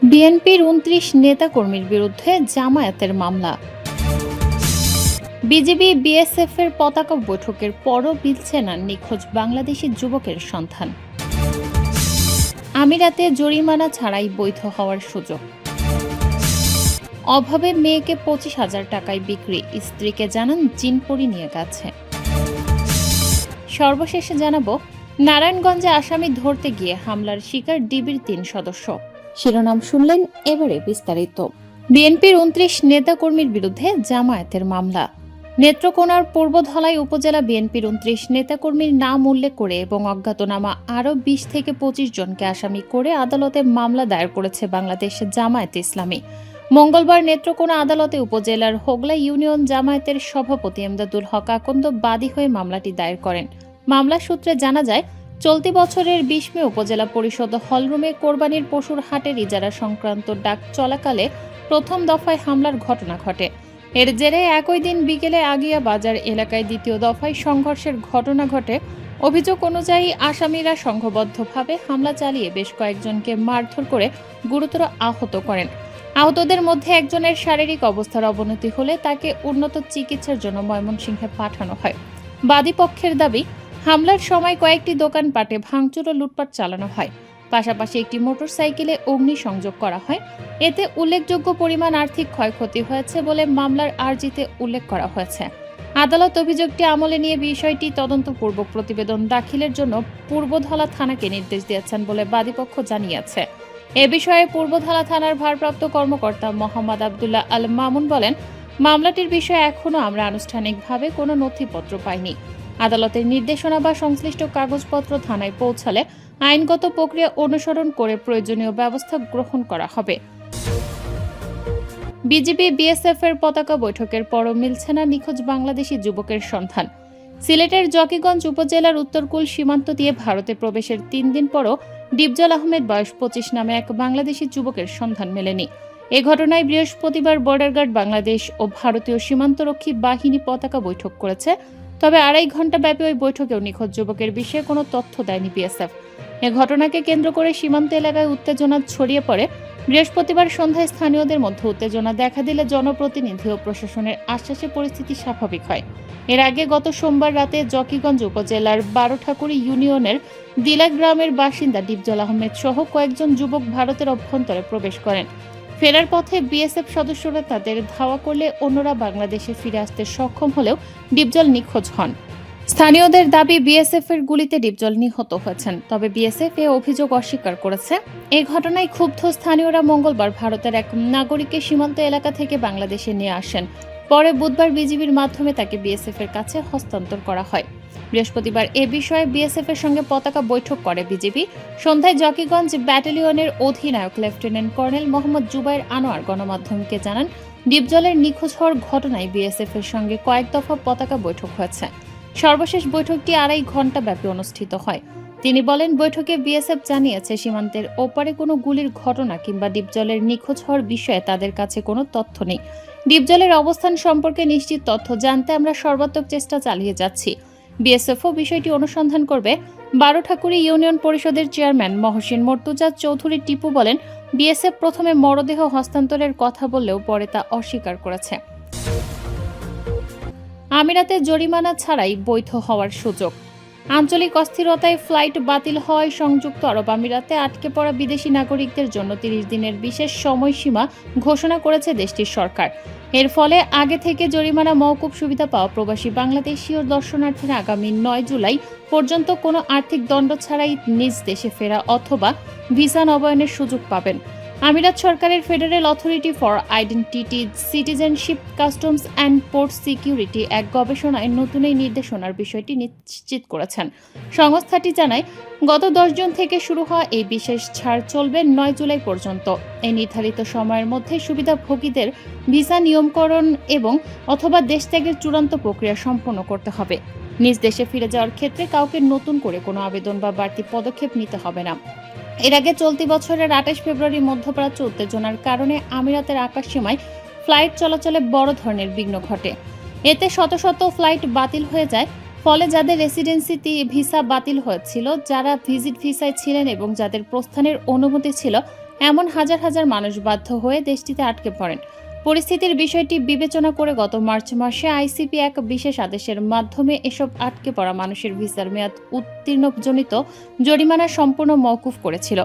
বিএনপির ২৯ নেতাকর্মীর বিরুদ্ধে জামায়াতের মামলা। বিজিবি বিএসএফের পতাকা বৈঠকের পরও মিলছে না নিখোঁজ বাংলাদেশি যুবকের সন্ধান। আমিরাতে জরিমানা ছাড়াই বৈধ হওয়ার সুযোগ। অভাবে মেয়েকে ২৫,০০০ টাকায় বিক্রি, স্ত্রীকে জানান জিনপরি নিয়ে গেছে। সর্বশেষে জানাবো, নারায়ণগঞ্জে আসামি ধরতে গিয়ে হামলার শিকার ডিবির ৩ সদস্য। শিরোনাম শুনলেন, এবারে বিস্তারিত। বিএনপির ২৯ নেতাকর্মীর বিরুদ্ধে জামায়াতের মামলা। নেত্রকোনার পূর্বধলাই উপজেলা বিএনপির ২৯ নেতাকর্মীর নাম উল্লেখ করে এবং অজ্ঞাতনামা আরও ২০ থেকে ২৫ জনকে আসামি করে আদালতে মামলা দায়ের করেছে বাংলাদেশ জামায়াতে ইসলামী। মঙ্গলবার নেত্রকোনা আদালতে উপজেলার হোগলা ইউনিয়ন জামায়াতের সভাপতি এমদাদুল হক আকন্দ বাদী হয়ে মামলাটি দায়ের করেন। মামলা সূত্রে জানা যায়, চলতি বছরের ২০ মে উপজেলা পরিষদ হলরুমে কোরবানির পশুর হাটের ইজারা সংক্রান্ত ডাক চলাকালে প্রথম দফায় হামলার ঘটনা ঘটে। এর জেরে একই দিন বিকেলে আগিয়া বাজার এলাকায় দ্বিতীয় দফায় সংঘর্ষের ঘটনা ঘটে। অভিযোগ অনুযায়ী আসামিরা সংঘবদ্ধভাবে হামলা চালিয়ে বেশ কয়েকজনকে মারধর করে গুরুতর আহত করেন। আহতদের মধ্যে একজনের শারীরিক অবস্থার অবনতি হলে তাকে উন্নত চিকিৎসার জন্য ময়মনসিংহে পাঠানো হয়। বাদী পক্ষের দাবি, হামলার সময় কয়েকটি দোকানপাটে ভাঙচুর ও লুটপাট চালানো হয়। পাশাপাশি একটি মোটরসাইকেলে অগ্নিসংযোগ করা হয়। এতে উল্লেখযোগ্য পরিমাণ আর্থিক ক্ষয়ক্ষতি হয়েছে বলে মামলার আর্জিতে উল্লেখ করা হয়েছে। আদালত অভিযোগটি আমলে নিয়ে বিষয়টি তদন্তপূর্বক প্রতিবেদন দাখিলের জন্য পূর্বধলা থানাকে নির্দেশ দিয়েছেন বলে বাদীপক্ষ জানিয়েছে। এ বিষয়ে পূর্বধলা থানার ভারপ্রাপ্ত কর্মকর্তা মোহাম্মদ আবদুল্লাহ আল মামুন বলেন, মামলাটির বিষয়ে এখনো আমরা আনুষ্ঠানিকভাবে কোনো নথিপত্র পাইনি। আদালতের নির্দেশনা বা সংশ্লিষ্ট কাগজপত্র থানায় পৌঁছালে আইনগত প্রক্রিয়া অনুসরণ করে প্রয়োজনীয় ব্যবস্থা গ্রহণ করা হবে। বিজিবি বিএসএফ এর পতাকা বৈঠকের পরও মিলছে না নিখোঁজ বাংলাদেশি যুবকের সন্ধান। সিলেটের জকিগঞ্জ উপজেলার উত্তরকুল সীমান্ত দিয়ে ভারতে প্রবেশের ৩ দিন পরও ডিপজল আহমেদ বয়স ২৫ নামে এক বাংলাদেশি যুবকের সন্ধান মেলেনি। এ ঘটনায় বৃহস্পতিবার বর্ডার গার্ড বাংলাদেশ ও ভারতীয় সীমান্তরক্ষী বাহিনী পতাকা বৈঠক করেছে। তবে ২.৫ ঘণ্টা ব্যাপী ওই বৈঠকেও নিখোঁজ যুবকের বিষয়ে কোনো তথ্য দেয়নি বিএসএফ। এ ঘটনাকে কেন্দ্র করে সীমান্ত এলাকায় উত্তেজনা ছড়িয়ে পড়ে। বৃহস্পতিবার সন্ধ্যায় স্থানীয়দের মধ্যে উত্তেজনা দেখা দিলে জনপ্রতিনিধি ও প্রশাসনের আশ্বাসে পরিস্থিতি স্বাভাবিক হয়। এর আগে গত সোমবার রাতে জকিগঞ্জ উপজেলার বারোঠাকুরি ইউনিয়নের দিলা গ্রামের বাসিন্দা ডিপজল আহমেদ সহ কয়েকজন যুবক ভারতের অভ্যন্তরে প্রবেশ করেন। ফেরার পথে বিএসএফ সদস্যরা তাদের ধাওয়া করলে অন্যরা বাংলাদেশে ফিরে আসতে সক্ষম হলেও ডিপজল নিখোঁজ হন। স্থানীয়দের দাবি, বিএসএফ এর গুলিতে ডিপজল নিহত হয়েছেন। তবে বিএসএফ এ অভিযোগ অস্বীকার করেছে। এই ঘটনায় ক্ষুব্ধ স্থানীয়রা মঙ্গলবার ভারতের এক নাগরিককে সীমান্ত এলাকা থেকে বাংলাদেশে নিয়ে আসেন। পরে বুধবার বিজিবির মাধ্যমে তাকে বিএসএফ এর কাছে হস্তান্তর করা হয়। বৃহস্পতিবার এ বিষয়ে বিএসএফ এর সঙ্গে পতাকা বৈঠক করে বিজিবি। সন্ধ্যায় জকিগঞ্জ ব্যাটালিয়নের অধিনায়ক লেফটেন্যান্ট কর্নেল মোহাম্মদ জুবাইর আনোয়ার গণমাধ্যমকে জানান, ডিপজলের নিখোঁজ হওয়ার ঘটনায় বিএসএফ এর সঙ্গে কয়েক দফা পতাকা বৈঠক হয়েছে। সর্বশেষ বৈঠকটি ২.৫ ঘণ্টা ব্যাপী অনুষ্ঠিত হয়। তিনি বলেন, বৈঠকে বিএসএফ জানিয়েছে সীমান্তের ওপারে কোনো গুলির ঘটনা কিংবা ডিপজলের নিখোঁজ হওয়ার বিষয়ে তাদের কাছে কোনো তথ্য নেই। ডিপজলের অবস্থান সম্পর্কে নিশ্চিত তথ্য জানতে আমরা সর্বাত্মক চেষ্টা চালিয়ে যাচ্ছি। বিএসএফও বিষয়টি অনুসন্ধান করবে। বারোঠাকুরি ইউনিয়ন পরিষদের চেয়ারম্যান মহসিন মর্তুজা চৌধুরী টিপু বলেন, বিএসএফ প্রথমে মরদেহ হস্তান্তরের কথা বললেও পরে তা অস্বীকার করেছে। আমিরাতে জরিমানা ছাড়াই বৈধ হওয়ার সুযোগ। আঞ্চলিক অস্থিরতায় ফ্লাইট বাতিল হওয়ায় সংযুক্ত আরব আমিরাতে আটকে পড়া বিদেশি নাগরিকদের জন্য ৩০ দিনের বিশেষ সময়সীমা ঘোষণা করেছে দেশটির সরকার। এর ফলে আগে থেকে জরিমানা মওকুফ সুবিধা পাওয়া প্রবাসী বাংলাদেশীয় দর্শনার্থীরা আগামী ৯ জুলাই পর্যন্ত কোনো আর্থিক দণ্ড ছাড়াই নিজ দেশে ফেরা অথবা ভিসা নবায়নের সুযোগ পাবেন। আমিরাত সরকারের federal authority for identity, citizenship, customs and port security এক গবেষণায় নতুন এই নির্দেশনার বিষয়টি নিশ্চিত করেছেন। সংস্থাটি জানায়, গত ১০ জুন থেকে শুরু হওয়া এই বিশেষ ছাড় চলবে ৯ জুলাই পর্যন্ত। এই নির্ধারিত সময়ের মধ্যে সুবিধাভোগীদের ভিসা নিয়মকরণ এবং অথবা দেশ ত্যাগের চূড়ান্ত প্রক্রিয়া সম্পন্ন করতে হবে। নিজ দেশে ফিরে যাওয়ার ক্ষেত্রে কাউকে নতুন করে কোনো আবেদন বা বাড়তি পদক্ষেপ নিতে হবে না। এর আগে চলতি বছরের ২৮ ফেব্রুয়ারি মধ্যপ্রাচ্য উত্তেজনার কারণে আমিরাতের আকাশসীমায় ফ্লাইট চলাচলে বড় ধরনের বিঘ্ন ঘটে। এতে শত শত ফ্লাইট বাতিল হয়ে যায়। ফলে যাদের রেসিডেন্সি ভিসা বাতিল হয়েছিল, যারা ভিজিট ভিসায় ছিলেন এবং যাদের প্রস্থানের অনুমতি ছিল, এমন হাজার হাজার মানুষ বাধ্য হয়ে দেশটিতে আটকে পড়েন। পরিস্থিতির বিষয়টি বিবেচনা করে গত মার্চ মাসে আইসিপি এক বিশেষ আদেশের মাধ্যমে এসব আটকে পড়া মানুষের ভিসার মেয়াদ উত্তীর্ণজনিত জরিমানা সম্পূর্ণ মওকুফ করেছিল।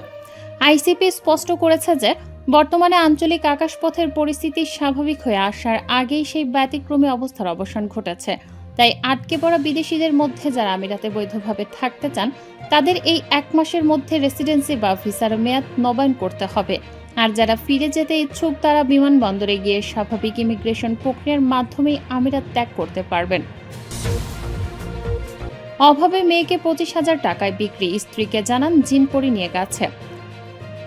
আইসিপি স্পষ্ট করেছে যে বর্তমানে আঞ্চলিক আকাশপথের পরিস্থিতি স্বাভাবিক হয়ে আসার আগেই সেই ব্যতিক্রমী অবস্থার অবসান ঘটেছে। তাই আটকে পড়া বিদেশিদের মধ্যে যারা আমিরাতে বৈধভাবে থাকতে চান তাদের এই 1 মাসের মধ্যে রেসিডেন্সি বা ভিসার মেয়াদ নবায়ন করতে হবে। আর যারা ফিরে যেতে ইচ্ছুক তারা বিমানবন্দরে গিয়ে স্বাভাবিক ইমিগ্রেশন প্রক্রিয়ার মাধ্যমেই আমিরাত ত্যাগ করতে পারবেন। অভাবে মেয়েকে 25,000 টাকায় বিক্রি, স্ত্রীকে জানান জিন পরি নিয়ে গেছে।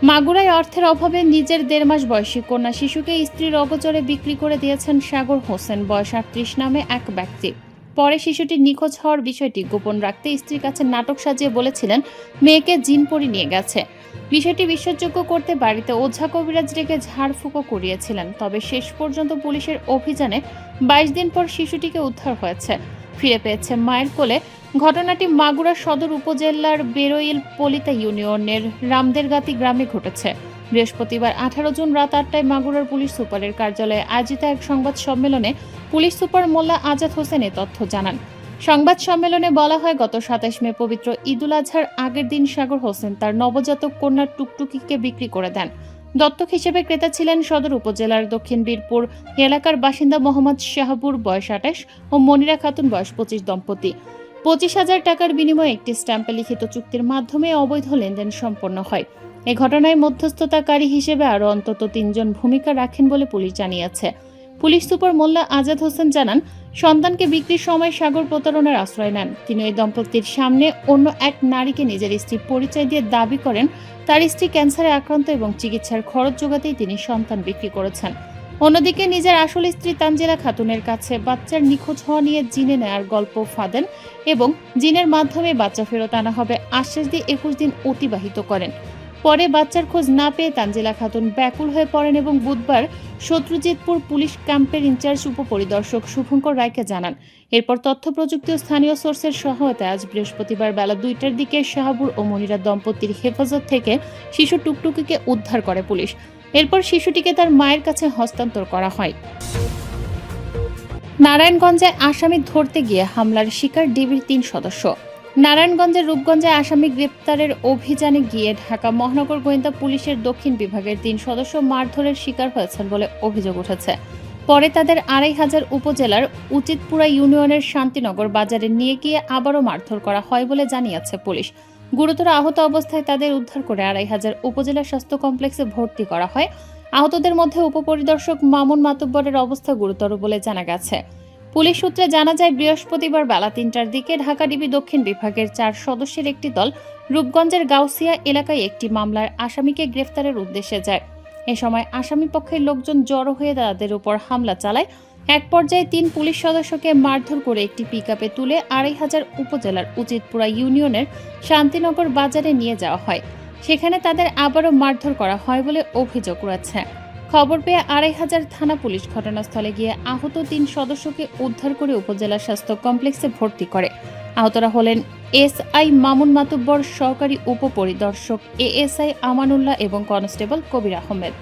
মাগুরায় অর্থের অভাবে নিজের 1.5 মাস বয়সী কন্যা শিশুকে স্ত্রীর অগোচরে বিক্রি করে দিয়েছেন সাগর হোসেন বয়স 38 নামে এক ব্যক্তি। পরে শিশুটি নিখোঁজ হওয়ার বিষয়টি গোপন রাখতে স্ত্রীর কাছে নাটক সাজিয়ে বলেছিলেন মেয়েকে জিন পরি নিয়ে গেছে। বিষয়টি বিশ্বাসযোগ্য করতে বাড়িতে ওঝা কবিরাজ রেখে ঝাড়ফুঁকো করিয়েছিলেন। তবে শেষ পর্যন্ত পুলিশের অভিযানে 22 দিন পর শিশুটিকে উদ্ধার হয়েছে, ফিরে পেয়েছে মায়ের কোলে। ঘটনাটি মাগুরা সদর উপজেলার বেরোইল পলিতা ইউনিয়নের রামদেরগাতি গ্রামে ঘটেছে। বৃহস্পতিবার 18 জুন রাত 8টায় মাগুরার পুলিশ সুপারের কার্যালয়ে আয়োজিত এক সংবাদ সম্মেলনে পুলিশ সুপার মোল্লা আজাদ হোসেন এ তথ্য জানান। সংবাদ সম্মেলনে বলা হয়, গত 27 মে পবিত্র ঈদুল আজহার আগের দিন সাগর হোসেন তার নবজাতক কন্যা টুকটুকিকে বিক্রি করে দেন। দত্তক হিসেবে ক্রেতা ছিলেন সদর উপজেলার দক্ষিণ বীরপুর এলাকার বাসিন্দা মোহাম্মদ শাহাবুর বয়স 28 ও মনিরা খাতুন বয়স 25 দম্পতি। 25,000 টাকার বিনিময়ে একটি স্ট্যাম্পে লিখিত চুক্তির মাধ্যমে অবৈধ লেনদেন সম্পন্ন হয়। এ ঘটনায় মধ্যস্থতাকারী হিসেবে আরও অন্তত 3 জন ভূমিকা রাখেন বলে পুলিশ জানিয়েছে। পুলিশ সুপার মোল্লা আজাদ হোসেন জানান, সন্তানকে বিক্রির সময় সাগর প্রতারণার আশ্রয় নেন। তিনি ওই দম্পতির সামনে অন্য এক নারীকে নিজের স্ত্রীর পরিচয় দিয়ে দাবি করেন তার স্ত্রী ক্যান্সারে আক্রান্ত এবং চিকিৎসার খরচ জোগাতেই তিনি সন্তান বিক্রি করেছেন। অন্যদিকে নিজের আসল স্ত্রী তানজিলা খাতুনের কাছে বাচ্চার নিখোঁজ হওয়া নিয়ে জিনে নেয়ার গল্প ফাঁদেন এবং জিনের মাধ্যমে বাচ্চা ফেরত আনা হবে আশ্বাস দিয়ে 21 দিন অতিবাহিত করেন। পরে বাচ্চার খোঁজ না পেয়ে তানজিলা খাতুন ব্যাকুল হয়ে পড়েন এবং বুধবার শত্রুজিৎপুর পুলিশ ক্যাম্পের ইনচার্জ উপপরিদর্শক শুভঙ্কর রায়কে জানান। এরপর তথ্য প্রযুক্তি ও স্থানীয় সোর্সের সহায়তায় আজ বৃহস্পতিবার বেলা 2টার দিকে শাহাবুর ও মনিরা দম্পতির হেফাজত থেকে শিশু টুকটুকিকে উদ্ধার করে পুলিশ। এরপর শিশুটিকে তার মায়ের কাছে হস্তান্তর করা হয়। নারায়ণগঞ্জে আসামি ধরতে গিয়ে হামলার শিকার ডিবির 3 সদস্য। নারায়ণগঞ্জের রূপগঞ্জে আসামি গ্রেপ্তারের অভিযানে গিয়ে ঢাকা মহানগর গোয়েন্দা পুলিশের দক্ষিণ বিভাগের 3 সদস্য মারধরের শিকার হয়েছেন বলে অভিযোগ উঠেছে। পরে তাদের 2,500 উপজেলার উচিতপুরা ইউনিয়নের শান্তিনগর বাজারে নিয়ে গিয়ে আবারও মারধর করা হয় বলে জানিয়েছে পুলিশ। গুরুতর আহত অবস্থায় তাদের উদ্ধার করে 2,500 উপজেলা স্বাস্থ্য কমপ্লেক্সে ভর্তি করা হয়। আহতদের মধ্যে উপপরিদর্শক মামুন মাতুব্বরের অবস্থা গুরুতর বলে জানা গেছে। পুলিশ সূত্রে জানা যায়, বৃহস্পতিবার বেলা 3টার দিকে ঢাকা ডিবি দক্ষিণ বিভাগের 4 সদস্যের একটি দল রূপগঞ্জের গাউসিয়া এলাকায় একটি মামলার আসামিকে গ্রেফতারের উদ্দেশ্যে যায়। এ সময় আসামি পক্ষের লোকজন জড়ো হয়ে তাদের উপর হামলা চালায়। এক পর্যায়ে 3 পুলিশ সদস্যকে মারধর করে একটি পিকআপে তুলে 2,500 উপজেলার উচিতপুরা ইউনিয়নের শান্তিনগর বাজারে নিয়ে যাওয়া হয়। সেখানে তাদের আবারও মারধর করা হয় বলে অভিযোগ রয়েছে। খবর পেয়ে 2,500 থানা পুলিশ ঘটনাস্থলে গিয়ে আহত 3 সদস্যকে উদ্ধার করে উপজেলা স্বাস্থ্য কমপ্লেক্সে ভর্তি করে। আহতরা হলেন এসআই মামুন মাতুব্বর, সহকারী উপপরিদর্শক এএসআই আমানুল্লাহ এবং কনস্টেবল কবির আহমেদ।